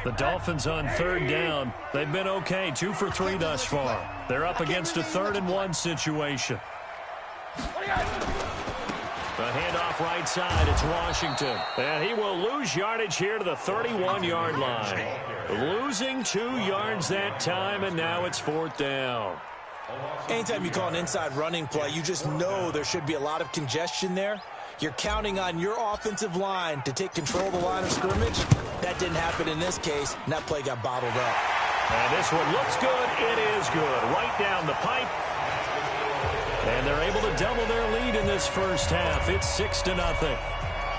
The Dolphins on third down. They've been okay, 2 for 3 thus far. They're up against a 3rd-and-1 situation. The handoff right side, it's Washington. And he will lose yardage here to the 31-yard line. Losing 2 yards that time, and now it's 4th down. Anytime you call an inside running play, you just know there should be a lot of congestion there. You're counting on your offensive line to take control of the line of scrimmage. That didn't happen in this case, and that play got bottled up. And this one looks good. It is good. Right down the pipe. And they're able to double their lead in this first half. It's 6-0.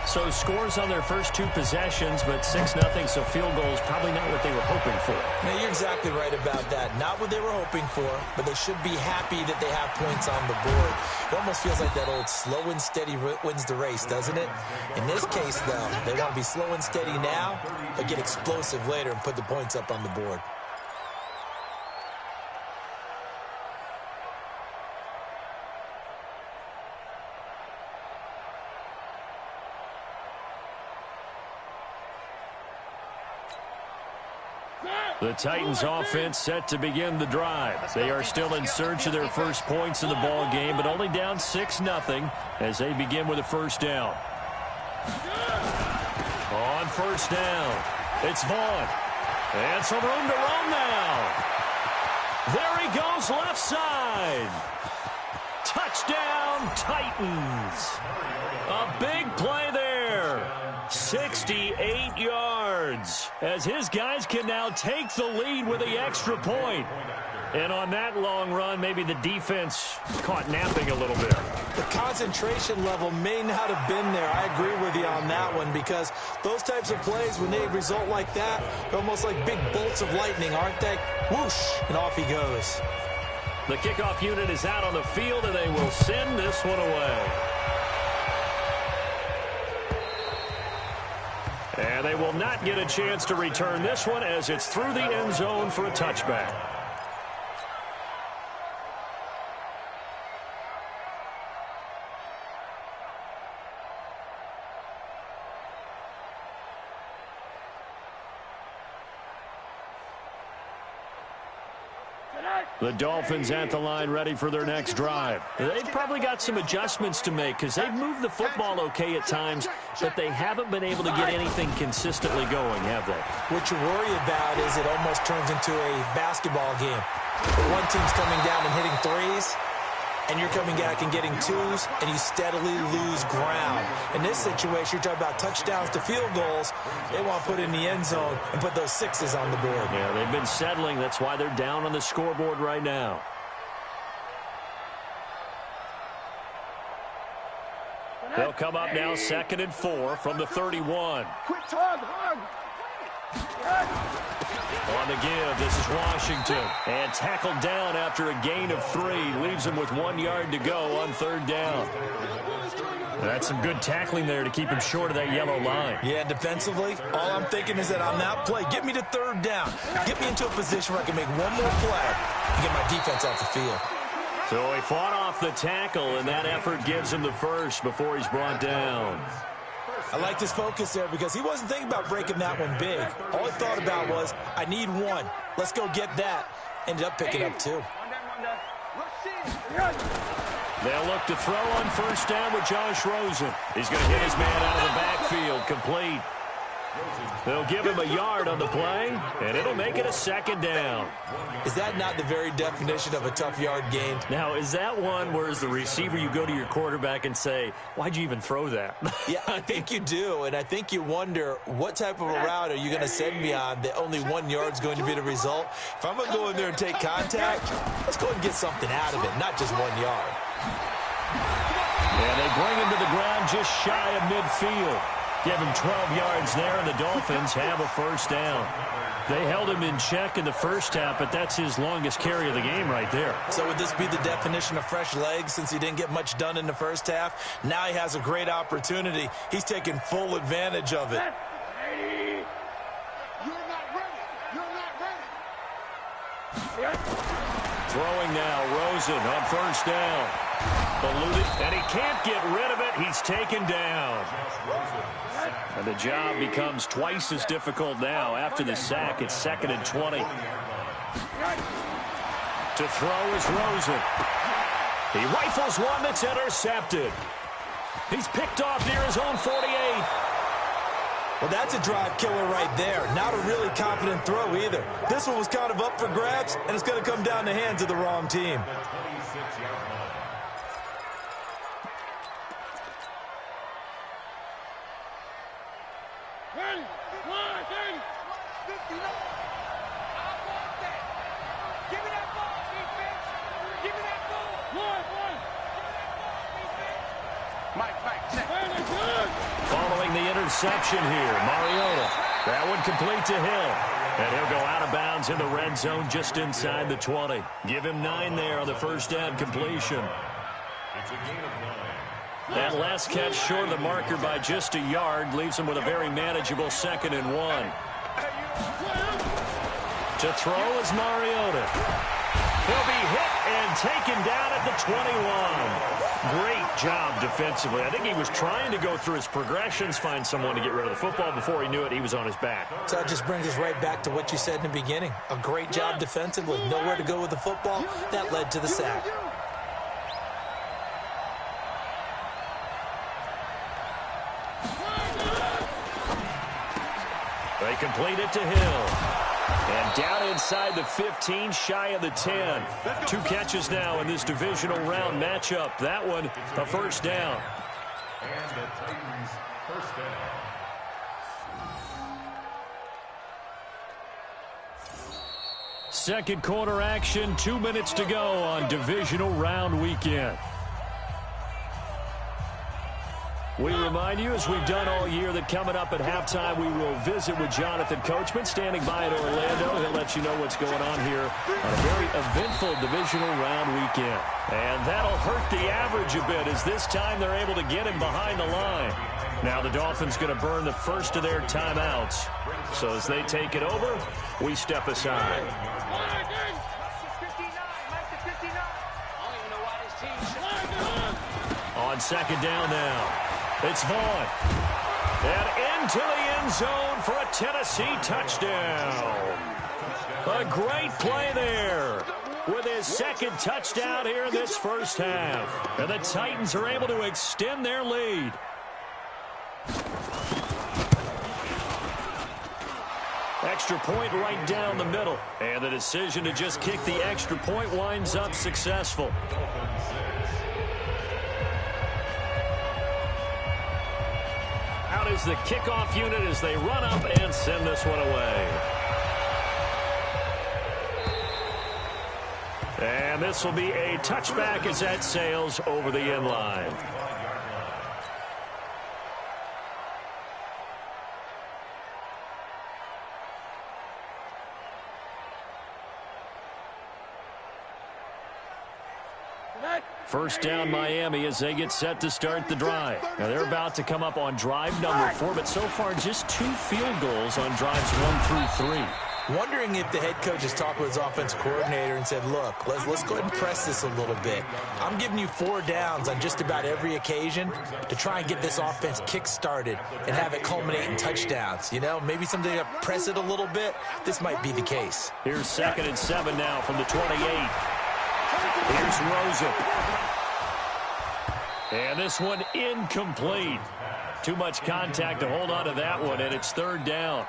So scores on their first 2 possessions, but 6-0, so field goals probably not what they were hoping for. Now, you're exactly right about that. Not what they were hoping for, but they should be happy that they have points on the board. It almost feels like that old slow and steady wins the race, doesn't it? In this case, though, they want to be slow and steady now, but get explosive later and put the points up on the board. The Titans offense set to begin the drive. They are still in search of their first points in the ball game, but only down 6-0 as they begin with a first down. On first down, it's Vaughn. And some room to run now. There he goes left side. Touchdown, Titans. A big play there. 68 yards as his guys can now take the lead with the extra point. And on that long run, maybe the defense caught napping a little bit. The concentration level may not have been there. I agree with you on that one because those types of plays, when they result like that, they're almost like big bolts of lightning, aren't they? Whoosh, and off he goes. The kickoff unit is out on the field, and they will send this one away. And they will not get a chance to return this one as it's through the end zone for a touchback. The Dolphins at the line ready for their next drive. They've probably got some adjustments to make because they've moved the football okay at times, but they haven't been able to get anything consistently going, have they? What you worry about is it almost turns into a basketball game. One team's coming down and hitting threes, and you're coming back and getting twos, and you steadily lose ground. In this situation, you're talking about touchdowns to field goals. They want to put in the end zone and put those sixes on the board. Yeah, they've been settling. That's why they're down on the scoreboard right now. They'll come up now 2nd and 4 from the 31. On the give, this is Washington. And tackled down after a gain of 3. Leaves him with 1 yard to go on 3rd down. That's some good tackling there to keep him short of that yellow line. Yeah, defensively, all I'm thinking is that on that play, get me to 3rd down. Get me into a position where I can make one more play and get my defense off the field. So he fought off the tackle, and that effort gives him the first before he's brought down. I liked his focus there because he wasn't thinking about breaking that one big. All he thought about was, I need 1. Let's go get that. Ended up picking up 2. They'll look to throw on 1st down with Josh Rosen. He's going to hit his man out of the backfield, complete. They'll give him a yard on the play, and it'll make it a 2nd down. Is that not the very definition of a tough yard gain? Now, is that one where as the receiver you go to your quarterback and say, why'd you even throw that? Yeah, I think you do, and I think you wonder what type of a route are you going to send me on that only 1 yard's going to be the result? If I'm going to go in there and take contact, let's go and get something out of it, not just 1 yard. And they bring him to the ground just shy of midfield. Give him 12 yards there, and the Dolphins have a 1st down. They held him in check in the first half, but that's his longest carry of the game right there. So would this be the definition of fresh legs since he didn't get much done in the first half? Now he has a great opportunity. He's taking full advantage of it. Throwing now, Rosen on 1st down. Eluded, and he can't get rid of it. He's taken down. And the job becomes twice as difficult now. After the sack, it's 2nd and 20. To throw is Rosen. He rifles one that's intercepted. He's picked off near his own 48. Well, that's a drive killer right there. Not a really confident throw either. This one was kind of up for grabs, and it's going to come down the hands of the wrong team. Following the interception here, Mariota. That one complete to Hill. And he'll go out of bounds in the red zone just inside the 20. Give him 9 there on the first down completion. That last catch short of the marker by just a yard leaves him with a very manageable 2nd and 1. To throw is Mariota. He'll be hit and taken down at the 21. Great job defensively. I think he was trying to go through his progressions, find someone to get rid of the football. Before he knew it, he was on his back. So that just brings us right back to what you said in the beginning. A great job defensively. Nowhere to go with the football. That led to the sack. They complete it to Hill. And down inside the 15, shy of the 10. 2 catches now in this divisional round matchup. That one, a first down. And the Titans, first down. Second quarter action, 2 minutes to go on divisional round weekend. We remind you, as we've done all year, that coming up at halftime, we will visit with Jonathan Coachman, standing by in Orlando. He'll let you know what's going on here on a very eventful divisional round weekend. And that'll hurt the average a bit, as this time they're able to get him behind the line. Now the Dolphins going to burn the first of their timeouts. So as they take it over, we step aside. On second down now. It's Vaughn. And into the end zone for a Tennessee touchdown. A great play there with his second touchdown here in this first half. And the Titans are able to extend their lead. Extra point right down the middle. And the decision to just kick the extra point winds up successful. Out is the kickoff unit as they run up and send this one away. And this will be a touchback as that sails over the end line. First down Miami as they get set to start the drive. Now they're about to come up on drive number 4, but so far just 2 field goals on drives 1 through 3. Wondering if the head coach has talked with his offensive coordinator and said, look, let's go ahead and press this a little bit. I'm giving you 4 downs on just about every occasion to try and get this offense kick-started and have it culminate in touchdowns. You know, maybe something to press it a little bit. This might be the case. Here's 2nd and 7 now from the 28. Here's Rosen. And this one incomplete. Too much contact to hold on to that one, and it's 3rd down.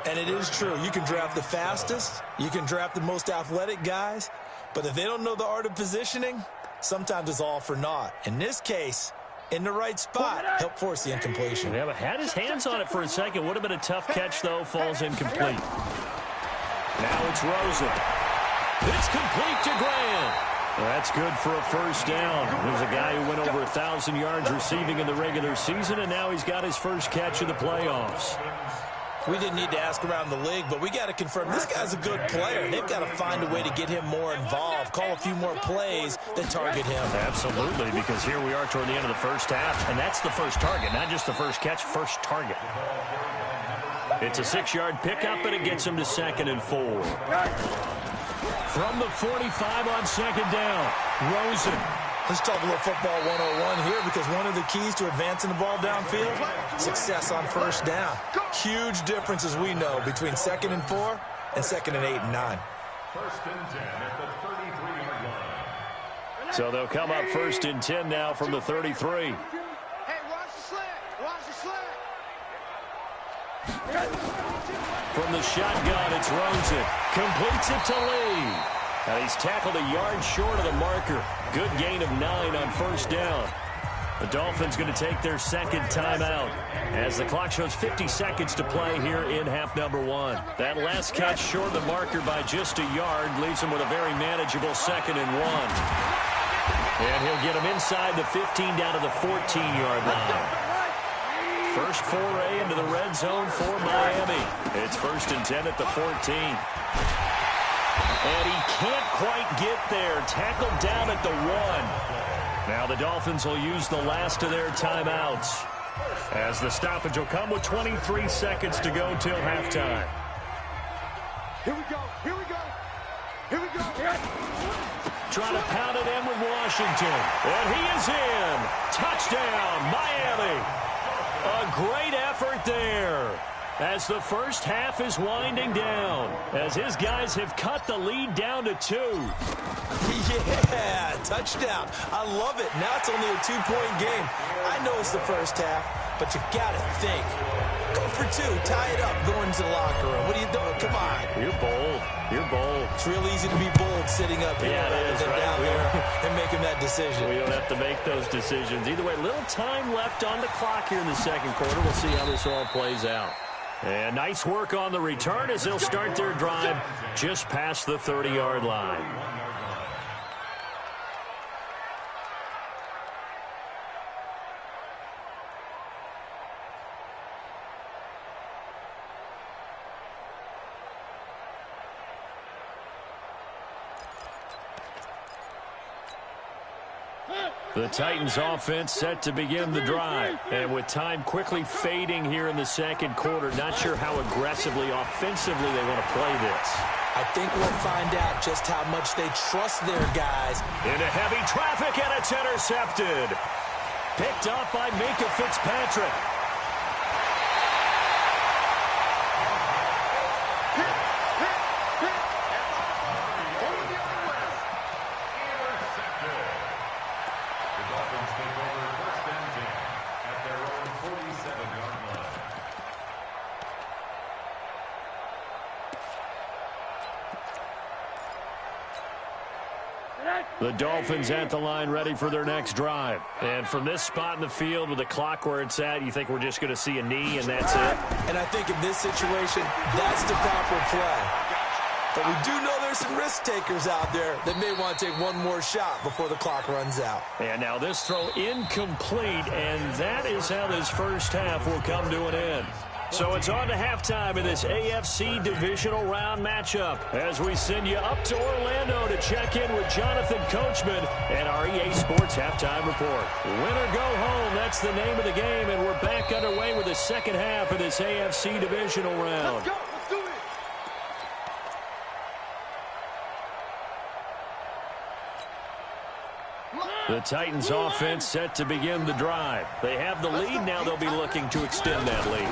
And it is true. You can draft the fastest. You can draft the most athletic guys. But if they don't know the art of positioning, sometimes it's all for naught. In this case, in the right spot, help force the incompletion. Yeah, but had his hands on it for a second. Would have been a tough catch, though. Falls incomplete. Now it's Rosen. It's complete to Graham. Well, that's good for a first down. There's a guy who went over 1,000 yards receiving in the regular season, and now he's got his first catch of the playoffs. We didn't need to ask around the league, but we got to confirm this guy's a good player. They've got to find a way to get him more involved, call a few more plays that target him. Absolutely, because here we are toward the end of the first half, and that's the first target, not just the first catch, first target. It's a 6-yard pickup, and it gets him to 2nd and 4. From the 45 on 2nd down, Rosen. Let's talk a little football 101 here, because one of the keys to advancing the ball downfield, success on first down. Huge difference, as we know, between 2nd and 4 and 2nd and 8 and 9. 1st and 10 at the 33-yard line. So they'll come up 1st and 10 now from the 33. Hey, watch the slant. Watch the slant. From the shotgun, it's Rosen. Completes it to Lee. And he's tackled a yard short of the marker. Good gain of 9 on 1st down. The Dolphins going to take their 2nd timeout as the clock shows 50 seconds to play here in half number 1. That last catch short of the marker by just a yard leaves him with a very manageable 2nd and 1. And he'll get him inside the 15 down to the 14-yard line. First foray into the red zone for Miami. It's 1st and 10 at the 14. And he can't quite get there. Tackled down at the 1. Now the Dolphins will use the last of their timeouts, as the stoppage will come with 23 seconds to go till halftime. Here we go. Here we go. Here we go. Trying to pound it in with Washington. And he is in. Touchdown, Miami. A great effort there, as the first half is winding down, as his guys have cut the lead down to 2. Yeah, touchdown. I love it. Now it's only a 2-point game. I know it's the first half, but you got to think. Go for 2. Tie it up. Go into the locker room. What are you doing? Come on. You're bold. You're bold. It's real easy to be bold sitting up here rather than down there and making that decision. We don't have to make those decisions. Either way, little time left on the clock here in the 2nd quarter. We'll see how this all plays out. And nice work on the return as they'll start their drive just past the 30-yard line. The Titans offense set to begin the drive. And with time quickly fading here in the 2nd quarter, not sure how aggressively, offensively they want to play this. I think we'll find out just how much they trust their guys. Into heavy traffic, and it's intercepted. Picked up by Minkah Fitzpatrick. The Dolphins at the line, ready for their next drive. And from this spot in the field with the clock where it's at, you think we're just going to see a knee and that's it? And I think in this situation, that's the proper play. But we do know there's some risk takers out there that may want to take one more shot before the clock runs out. And now this throw incomplete, and that is how this first half will come to an end. So it's on to halftime in this AFC divisional round matchup as we send you up to Orlando to check in with Jonathan Coachman and our EA Sports Halftime Report. Win or go home, that's the name of the game, and we're back underway with the second half of this AFC divisional round. Let's go. Let's do it. The Titans offense set to begin the drive. They have the lead. Now they'll be looking to extend that lead.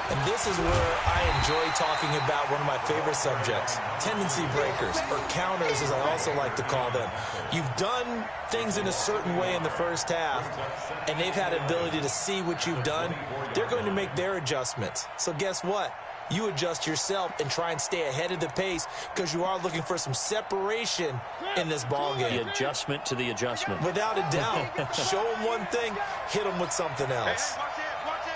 And this is where I enjoy talking about one of my favorite subjects, tendency breakers, or counters as I also like to call them. You've done things in a certain way in the first half, and they've had the ability to see what you've done. They're going to make their adjustments. So guess what? You adjust yourself and try and stay ahead of the pace because you are looking for some separation in this ballgame. The adjustment to the adjustment. Without a doubt. Show them one thing, hit them with something else. Watch it. Watch it.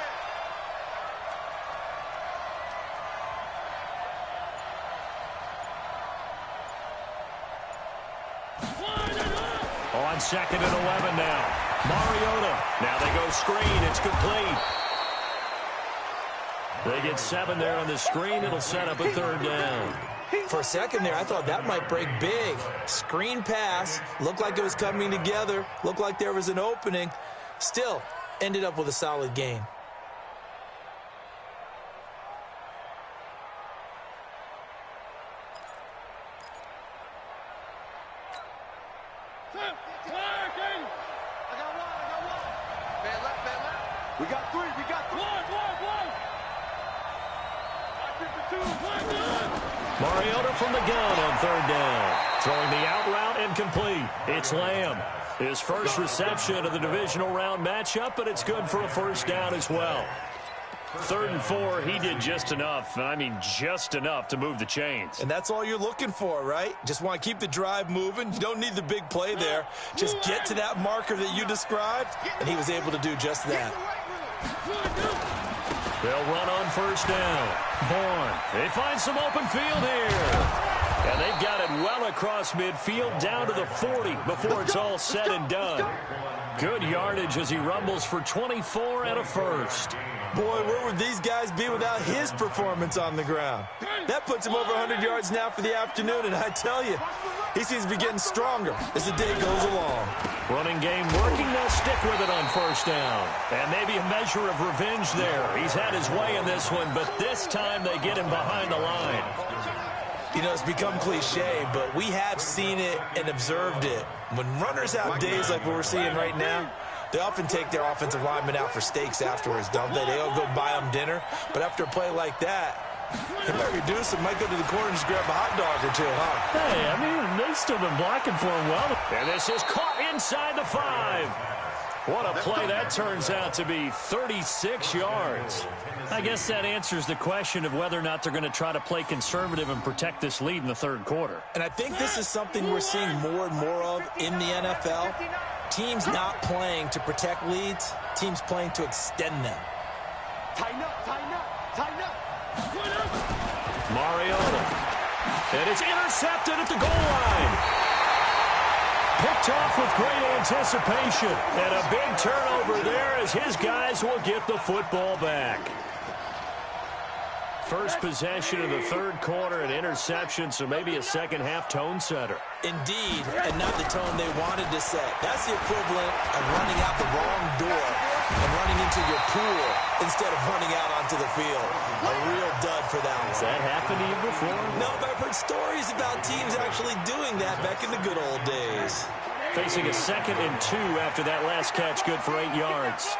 On 2nd and 11 now. Mariota. Now they go screen. It's complete. They get 7 there on the screen. It'll set up a 3rd down. For a second there, I thought that might break big. Screen pass. Looked like it was coming together. Looked like there was an opening. Still, ended up with a solid gain. We got three. We got three. Mariota from the gun on third down. Throwing the out route incomplete. It's Lamb. His first reception of the divisional round matchup, but it's good for a first down as well. 3rd and 4, he did just enough, and I mean just enough to move the chains. And that's all you're looking for, right? Just want to keep the drive moving. You don't need the big play there. Just get to that marker that you described, and he was able to do just that. They'll run on first down. Bourne, they find some open field here. And they've got it well across midfield down to the 40 before it's all said and done. Good yardage as he rumbles for 24 and a first. Boy, where would these guys be without his performance on the ground? That puts him over 100 yards now for the afternoon, and I tell you, he seems to be getting stronger as the day goes along. Running game working, they'll stick with it on first down. And maybe a measure of revenge there. He's had his way in this one, but this time they get him behind the line. You know, it's become cliche, but we have seen it and observed it. When runners have days like what we're seeing right now, they often take their offensive linemen out for steaks afterwards, don't they? They'll go buy them dinner. But after a play like that, they might reduce it, might go to the corner and just grab a hot dog or two, huh? Hey, I mean, they've still been blocking for him well. And this is caught inside the 5. What a play that turns out to be, 36 yards. I guess that answers the question of whether or not they're going to try to play conservative and protect this lead in the third quarter. And I think this is something we're seeing more and more of in the NFL. Teams not playing to protect leads, teams playing to extend them. Tighten up, tighten up, tighten up. Mariota. And it's intercepted at the goal line. Picked off with great anticipation. And a big turnover there as his guys will get the football back. First possession of the third quarter, an interception, so maybe a second-half tone setter. Indeed, and not the tone they wanted to set. That's the equivalent of running out the wrong door and running into your pool instead of running out onto the field. A real dud for that one. Has that happened to you before? No, but I've heard stories about teams actually doing that back in the good old days. Facing a 2nd and 2 after that last catch, good for 8 yards.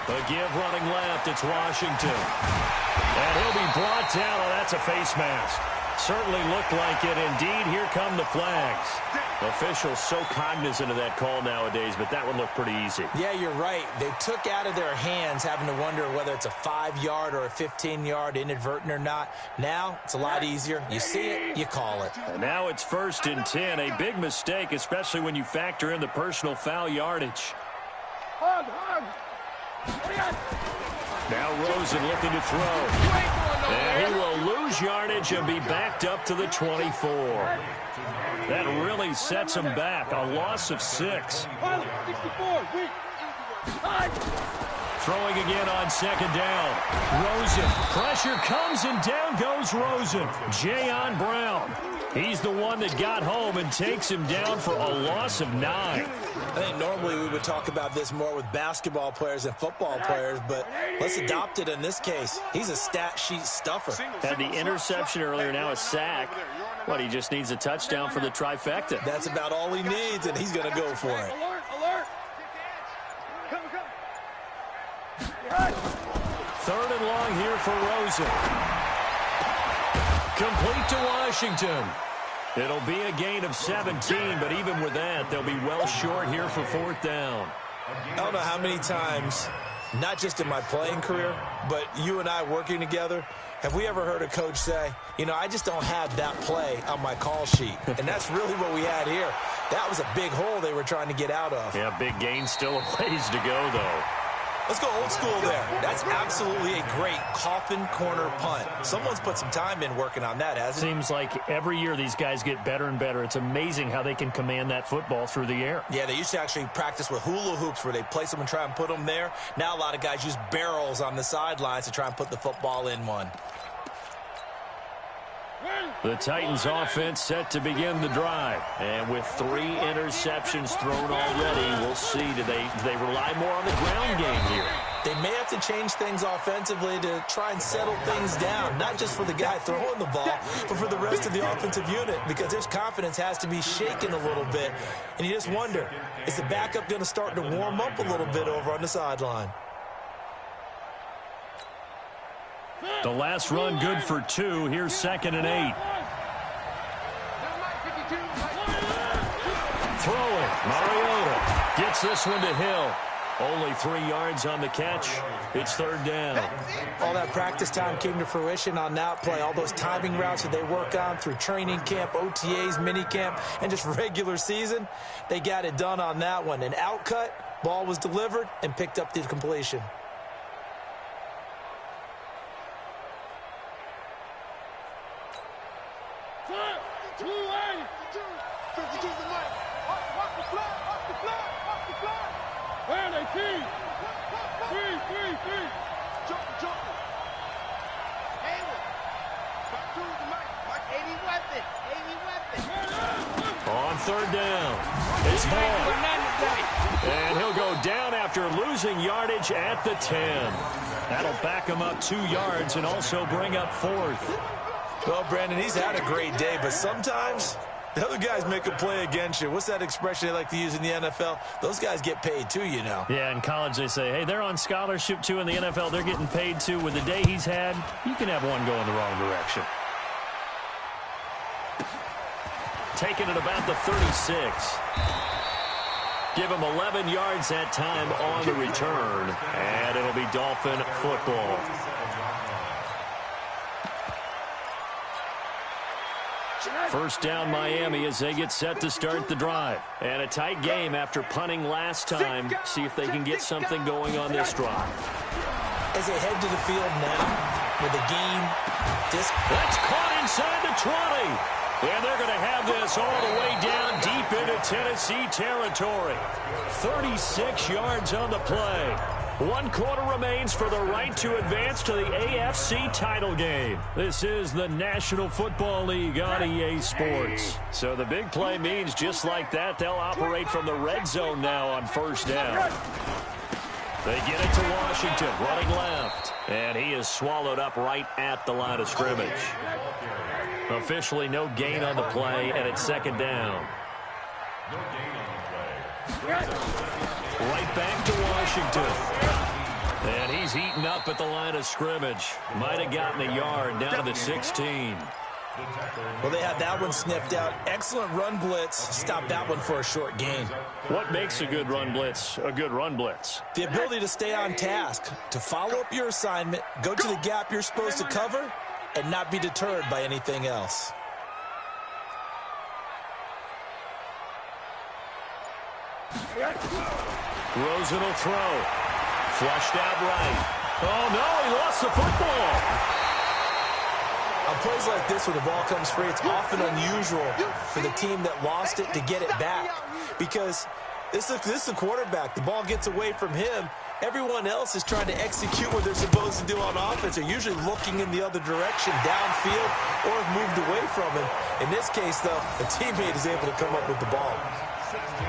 The give running left, it's Washington. And he'll be brought down. Oh, that's a face mask. Certainly looked like it. Indeed, here come the flags. Officials so cognizant of that call nowadays, but that one looked pretty easy. Yeah, you're right. They took out of their hands having to wonder whether it's a 5-yard or a 15-yard inadvertent or not. Now, it's a lot easier. You see it, you call it. And now it's 1st and 10. A big mistake, especially when you factor in the personal foul yardage. Now Rosen looking to throw. And he will lose yardage and be backed up to the 24. That really sets him back. A loss of 6. Throwing again on 2nd down. Rosen. Pressure comes and down goes Rosen. Jayon Brown. He's the one that got home and takes him down for a loss of 9. I think normally we would talk about this more with basketball players and football players, but let's adopt it in this case. He's a stat sheet stuffer. Had the interception earlier, now a sack. What, he just needs a touchdown for the trifecta. That's about all he needs, and he's going to go for it. Alert! Come. 3rd and long here for Rosen. Complete to Washington. It'll be a gain of 17, but even with that, they'll be well short here for 4th down. I don't know how many times, not just in my playing career, but you and I working together, have we ever heard a coach say, you know, I just don't have that play on my call sheet. And that's really what we had here. That was a big hole they were trying to get out of. Yeah, big gain, still a ways to go, though. Let's go old school there. That's absolutely a great coffin corner punt. Someone's put some time in working on that, hasn't it? Seems like every year these guys get better and better. It's amazing how they can command that football through the air. Yeah, they used to actually practice with hula hoops where they place them and try and put them there. Now a lot of guys use barrels on the sidelines to try and put the football in one. The Titans offense set to begin the drive. And with 3 interceptions thrown already, we'll see. Do they rely more on the ground game here? They may have to change things offensively to try and settle things down, not just for the guy throwing the ball, but for the rest of the offensive unit, because his confidence has to be shaken a little bit. And you just wonder, is the backup going to start to warm up a little bit over on the sideline? The last run good for 2. Here's 2nd and 8. Throwing. Mariota gets this one to Hill. Only 3 yards on the catch. It's 3rd down. All that practice time came to fruition on that play. All those timing routes that they work on through training camp, OTAs, minicamp, and just regular season, they got it done on that one. An outcut, ball was delivered, and picked up the completion. On 3rd down, it's Hall. And he'll go down after losing yardage at the 10. That'll back him up 2 yards and also bring up 4th. Well, Brandon, he's had a great day, but sometimes the other guys make a play against you. What's that expression they like to use in the NFL? Those guys get paid too, you know. Yeah, in college they say, hey, they're on scholarship too. In the NFL, they're getting paid too. With the day he's had, you can have one go in the wrong direction. Taking it about the 36. Give him 11 yards that time on the return. And it'll be Dolphin football. First down Miami as they get set to start the drive. And a tight game after punting last time. See if they can get something going on this drive. As they head to the field now with the game. That's caught inside the 20. And they're going to have this all the way down deep into Tennessee territory. 36 yards on the play. 1 quarter remains for the right to advance to the AFC title game. This is the National Football League on EA Sports. So the big play means just like that, they'll operate from the red zone now on 1st down. They get it to Washington, running left. And he is swallowed up right at the line of scrimmage. Officially no gain on the play, and it's 2nd down. Right back to Washington. And he's eaten up at the line of scrimmage. Might have gotten a yard down to the 16. Well, they had that one sniffed out. Excellent run blitz. Stopped that one for a short gain. What makes a good run blitz a good run blitz? The ability to stay on task, to follow up your assignment, go to the gap you're supposed to cover, and not be deterred by anything else. Rosen will throw. Flushed out right. Oh, no, he lost the football. On plays like this where the ball comes free, it's often unusual for the team that lost it to get it back. Because this is the quarterback. The ball gets away from him. Everyone else is trying to execute what they're supposed to do on offense. They're usually looking in the other direction, downfield, or have moved away from him. In this case, though, the teammate is able to come up with the ball.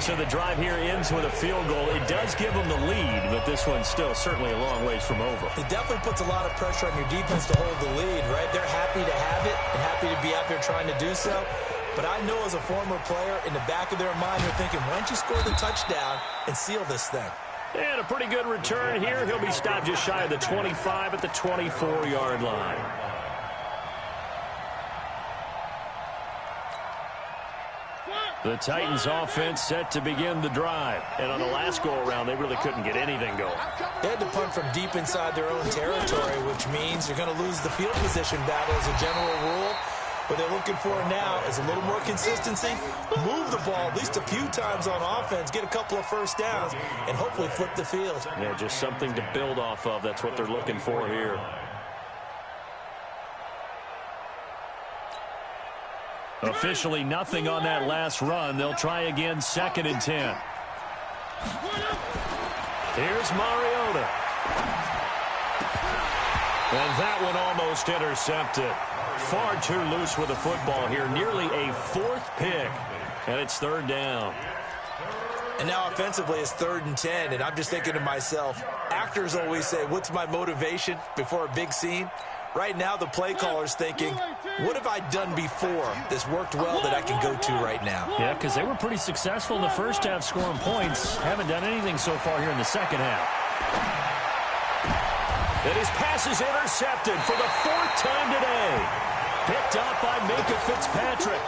So the drive here ends with a field goal. It does give them the lead, but this one's still certainly a long ways from over. It definitely puts a lot of pressure on your defense to hold the lead, right? They're happy to have it and happy to be out there trying to do so. But I know as a former player, in the back of their mind, they're thinking, why don't you score the touchdown and seal this thing? And a pretty good return here. He'll be stopped just shy of the 25 at the 24-yard line. The Titans offense set to begin the drive. And on the last go-around, they really couldn't get anything going. They had to punt from deep inside their own territory, which means you're going to lose the field position battle as a general rule. What they're looking for now is a little more consistency, move the ball at least a few times on offense, get a couple of first downs, and hopefully flip the field. Yeah, just something to build off of. That's what they're looking for here. Officially nothing on that last run. They'll try again, 2nd and 10. Here's Mariota. And that one almost intercepted. Far too loose with the football here. Nearly a 4th pick. And it's 3rd down. And now offensively it's 3rd and 10, and I'm just thinking to myself, actors always say, what's my motivation before a big scene? Right now the play caller's thinking, what have I done before that's worked well that I can go to right now? Yeah, because they were pretty successful in the first half scoring points. Haven't done anything so far here in the second half. And his pass is intercepted for the 4th time today. Picked up by Minkah Fitzpatrick.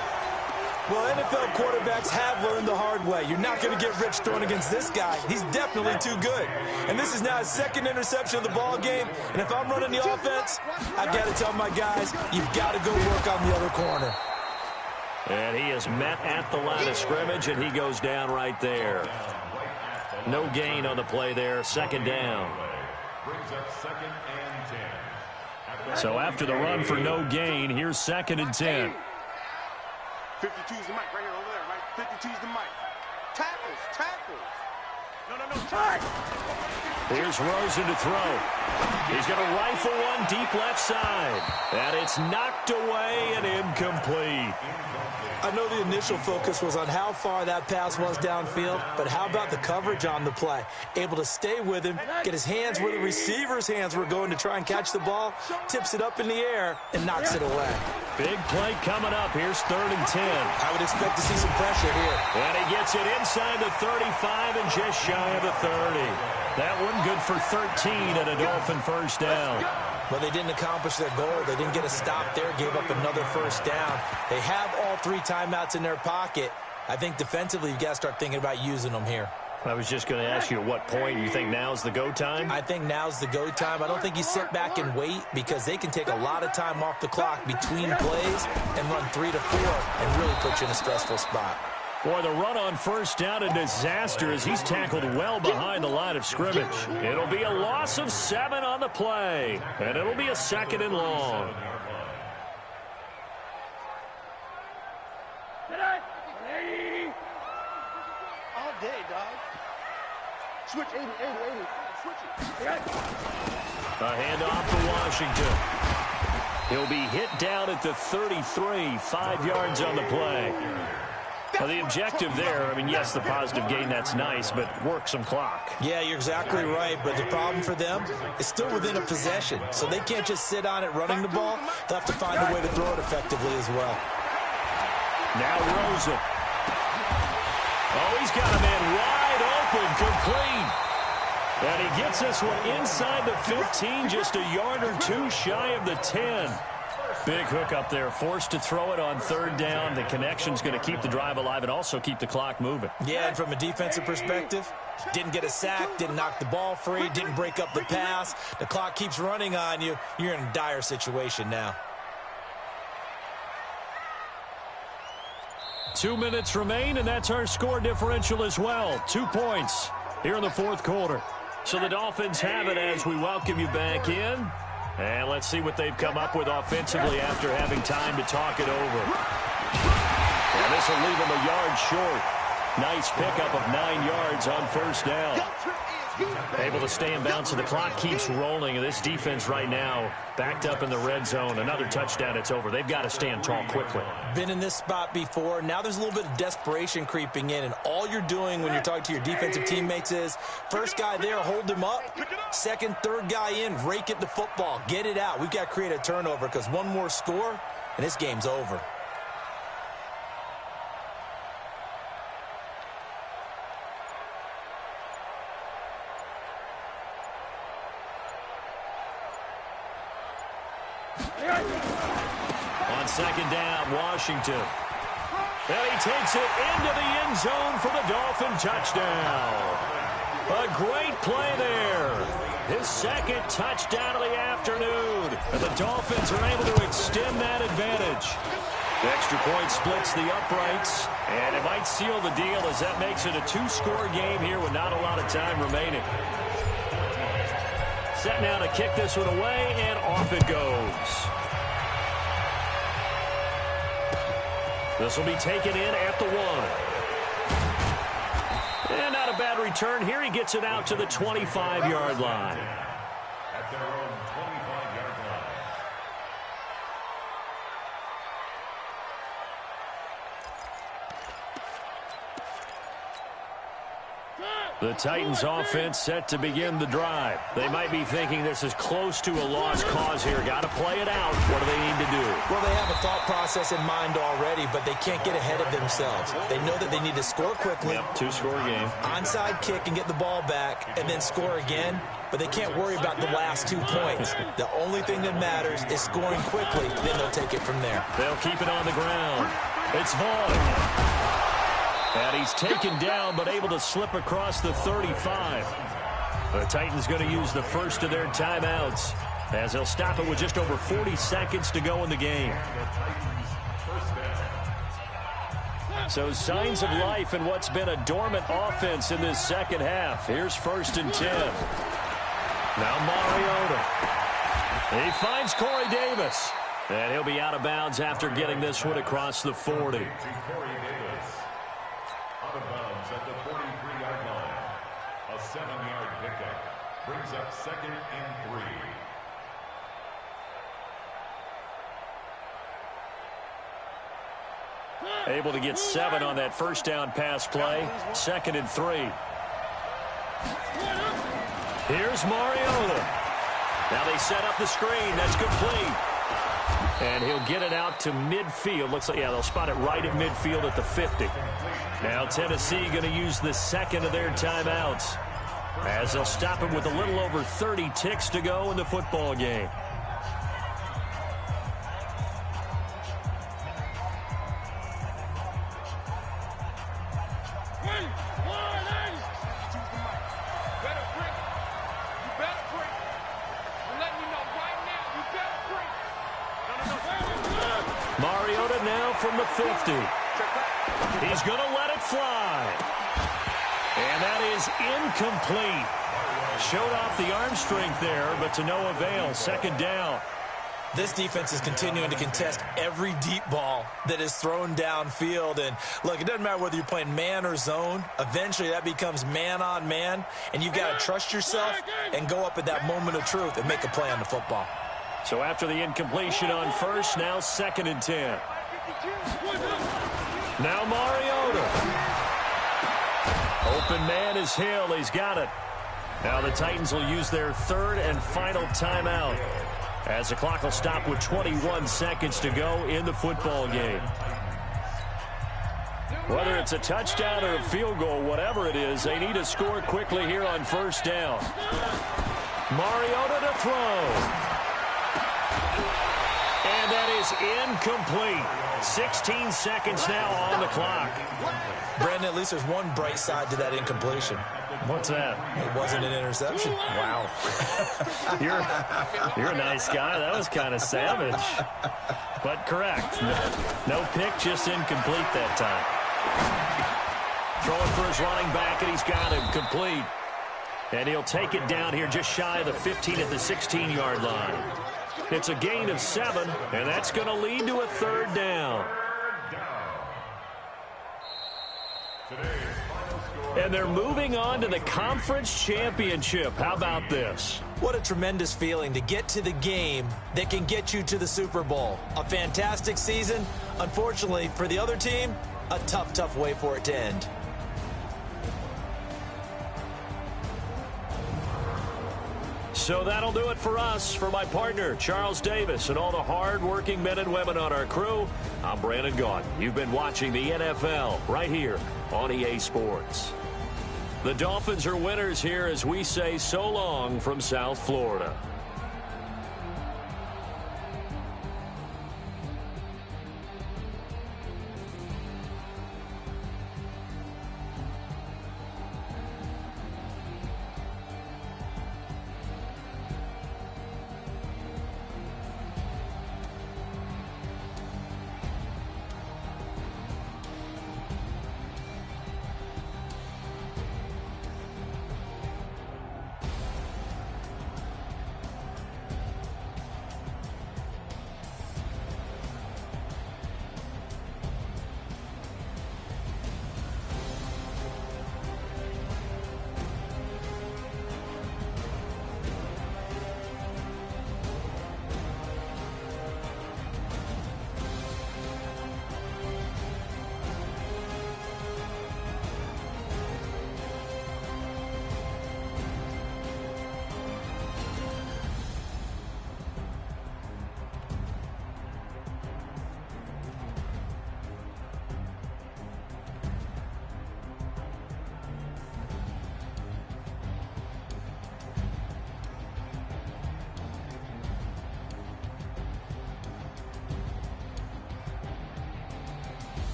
Well, NFL quarterbacks have learned the hard way. You're not going to get rich throwing against this guy. He's definitely too good. And this is now his 2nd interception of the ball game. And if I'm running the offense, I've got to tell my guys, you've got to go work on the other corner. And he is met at the line of scrimmage, and he goes down right there. No gain on the play there. 2nd down. Brings up 2nd and 10. So after the run for no gain, here's 2nd and 10. 52's the mic right here over there, right? 52's the mic. Tackles. No, tackles. Here's Rosen to throw. He's going to rifle one deep left side. And it's knocked away and incomplete. I know the initial focus was on how far that pass was downfield, but how about the coverage on the play? Able to stay with him, get his hands where the receiver's hands were going to try and catch the ball, tips it up in the air, and knocks it away. Big play coming up. Here's 3rd and 10. I would expect to see some pressure here. And he gets it inside the 35 and just shy of the 30. That one good for 13 and a Dolphin 1st down. But they didn't accomplish their goal. They didn't get a stop there, gave up another 1st down. They have all 3 timeouts in their pocket. I think defensively you've got to start thinking about using them here. I was just going to ask you at what point you think now's the go time? I think now's the go time. I don't think you sit back and wait because they can take a lot of time off the clock between plays and run 3 to 4 and really put you in a stressful spot. Boy, the run on 1st down a disaster as he's tackled well behind the line of scrimmage. It'll be a loss of 7 on the play, and it'll be a 2nd and long. All day, dog. Switch 80. Switch it. A handoff for Washington. He'll be hit down at the 33, 5 yards on the play. Well, the objective there, I mean, yes, the positive gain, that's nice, but work some clock. Yeah, you're exactly right, but the problem for them is still within a possession, so they can't just sit on it running the ball. They'll have to find a way to throw it effectively as well. Now Rosen. Oh, he's got a man wide open, complete. And he gets this one inside the 15, just a yard or 2 shy of the 10. Big hook up there, forced to throw it on 3rd down. The connection's going to keep the drive alive and also keep the clock moving. Yeah, and from a defensive perspective, didn't get a sack, didn't knock the ball free, didn't break up the pass. The clock keeps running on you. You're in a dire situation now. 2 minutes remain, and that's our score differential as well. 2 points here in the 4th quarter. So the Dolphins have it as we welcome you back in. And let's see what they've come up with offensively after having time to talk it over. And this will leave them a yard short. Nice pickup of 9 yards on 1st down. Able to stay in bounds, so the clock keeps rolling. And this defense right now backed up in the red zone. Another touchdown, it's over. They've got to stand tall quickly. Been in this spot before. Now there's a little bit of desperation creeping in, and all you're doing when you're talking to your defensive teammates is, first guy there, hold him up. Second, third guy in, rake at the football. Get it out. We've got to create a turnover because one more score, and this game's over. On 2nd down, Washington. And he takes it into the end zone for the Dolphin touchdown. A great play there. His 2nd touchdown of the afternoon. And the Dolphins are able to extend that advantage. The extra point splits the uprights, and it might seal the deal as that makes it a 2-score game here with not a lot of time remaining. Set now to kick this one away, and off it goes. This will be taken in at the 1. And not a bad return here. He gets it out to the 25-yard line. At their own 25-yard line. The Titans offense set to begin the drive. They might be thinking this is close to a lost cause here. Got to play it out. What do they need to do? Well, they have a thought process in mind already, but they can't get ahead of themselves. They know that they need to score quickly. Yep, two-score game. Onside kick and get the ball back and then score again. But they can't worry about the last 2 points. The only thing that matters is scoring quickly. Then they'll take it from there. They'll keep it on the ground. It's Vaughn. And he's taken down, but able to slip across the 35. The Titans going to use the first of their timeouts, as they'll stop it with just over 40 seconds to go in the game. So signs of life in what's been a dormant offense in this second half. Here's 1st and 10. Now Mariota. He finds Corey Davis. And he'll be out of bounds after getting this one across the 40. Out of bounds at the 43-yard line. A 7-yard pickup brings up 2nd and 3. Able to get 7 on that first down pass play. 2nd and 3. Here's Mariota. Now they set up the screen. That's complete. And he'll get it out to midfield. Looks like, yeah, they'll spot it right at midfield at the 50. Now Tennessee going to use the second of their timeouts, as they'll stop it with a little over 30 ticks to go in the football game. Mariota now from the 50. He's going to let it fly. And that is incomplete. Showed off the arm strength there, but to no avail. 2nd down. This defense is continuing to contest every deep ball that is thrown downfield. And, look, it doesn't matter whether you're playing man or zone. Eventually, that becomes man on man. And you've got to trust yourself and go up at that moment of truth and make a play on the football. So after the incompletion on first, now 2nd and 10. Now Mariota. Open man is Hill. He's got it. Now the Titans will use their 3rd and final timeout, as the clock will stop with 21 seconds to go in the football game. Whether it's a touchdown or a field goal, whatever it is, they need to score quickly here on 1st down. Mariota to throw. And that is incomplete. 16 seconds now on the clock. Brandon, at least there's one bright side to that incompletion. What's that? It wasn't an interception. Wow. You're a nice guy. That was kind of savage. But correct. No pick, just incomplete that time. Throwing for his running back, and he's got him complete. And he'll take it down here just shy of the 15 at the 16-yard line. It's a gain of 7, and that's going to lead to a 3rd down. And they're moving on to the conference championship. How about this? What a tremendous feeling to get to the game that can get you to the Super Bowl. A fantastic season. Unfortunately, for the other team, a tough, tough way for it to end. So that'll do it for us. For my partner, Charles Davis, and all the hard-working men and women on our crew, I'm Brandon Gaudin. You've been watching the NFL right here on EA Sports. The Dolphins are winners here as we say so long from South Florida.